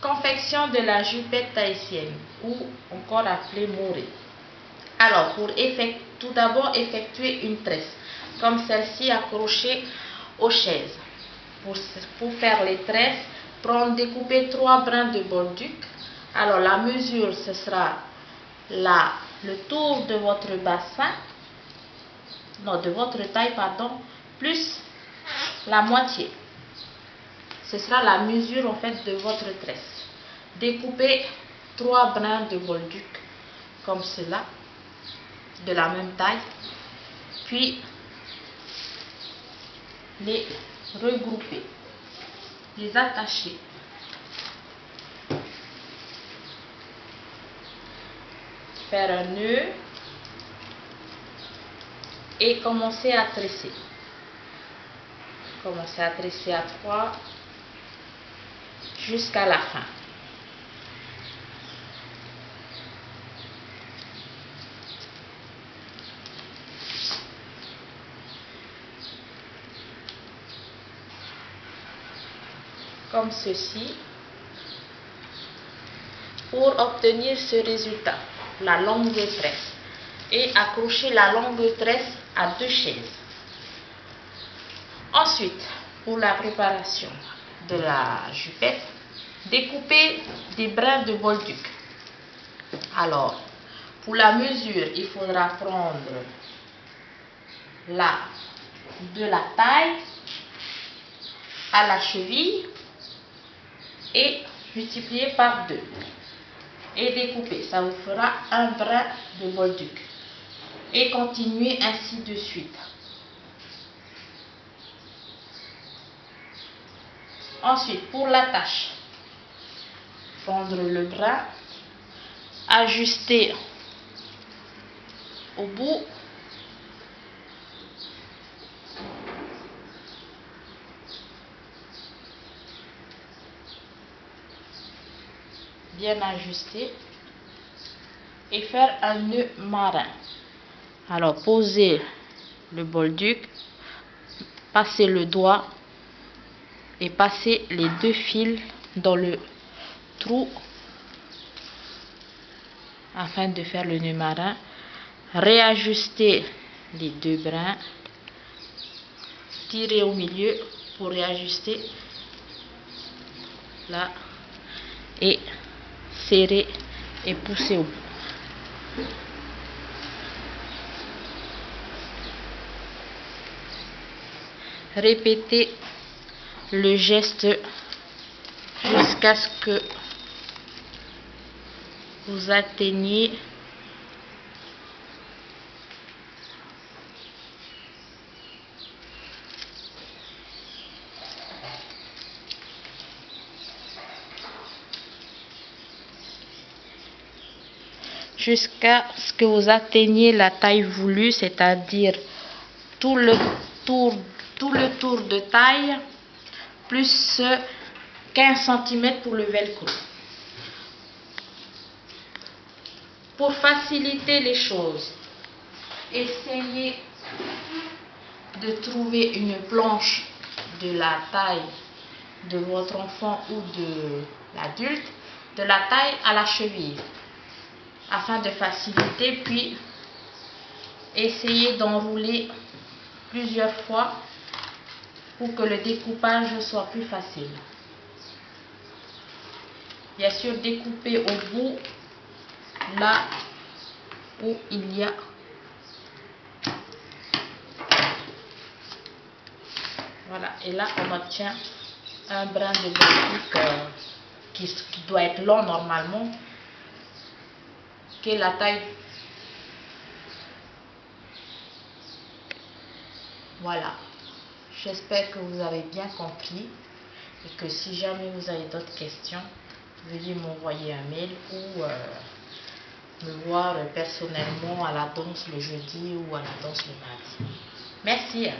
Confection de la jupette tahitienne ou encore appelée morée. Alors, tout d'abord effectuer une tresse comme celle-ci accrochée aux chaises. Pour faire les tresses, découper 3 brins de bolduc. Alors la mesure, ce sera le tour de votre bassin, non, de votre taille, pardon, plus la moitié. Ce sera la mesure en fait de votre tresse. Découpez 3 brins de bolduc comme cela, de la même taille, puis les regrouper, les attacher. Faire un nœud et commencer à tresser. Commencer à tresser à 3 jusqu'à la fin. Comme ceci, pour obtenir ce résultat, la longue tresse, et accrocher la longue tresse à 2 chaises. Ensuite, pour la préparation de la jupette, découper des brins de bolduc. Alors, pour la mesure, il faudra prendre de la taille à la cheville et multiplier par 2 et découper. Ça vous fera un brin de bolduc et continuer ainsi de suite. Ensuite, pour l'attache, prendre le brin, ajuster au bout, bien ajuster et faire un nœud marin. Alors posez le bolduc, passez le doigt et passez les 2 fils dans le trou afin de faire le nœud marin. Réajustez les 2 brins, tirez au milieu pour réajuster là et serrer et pousser au bout. Répétez le geste jusqu'à ce que vous atteigniez la taille voulue, c'est-à-dire tout le tour de taille plus 15 cm pour le velcro. Pour faciliter les choses, essayez de trouver une planche de la taille de votre enfant ou de l'adulte, de la taille à la cheville, afin de faciliter, puis essayez d'enrouler plusieurs fois pour que le découpage soit plus facile. Bien sûr, découpez au bout, là où il y a voilà, et là on obtient un brin de bolduc qui doit être long normalement, qui est la taille. Voilà, j'espère que vous avez bien compris et que si jamais vous avez d'autres questions, veuillez m'envoyer un mail ou me voir personnellement à la danse le jeudi ou à la danse le mardi. Merci.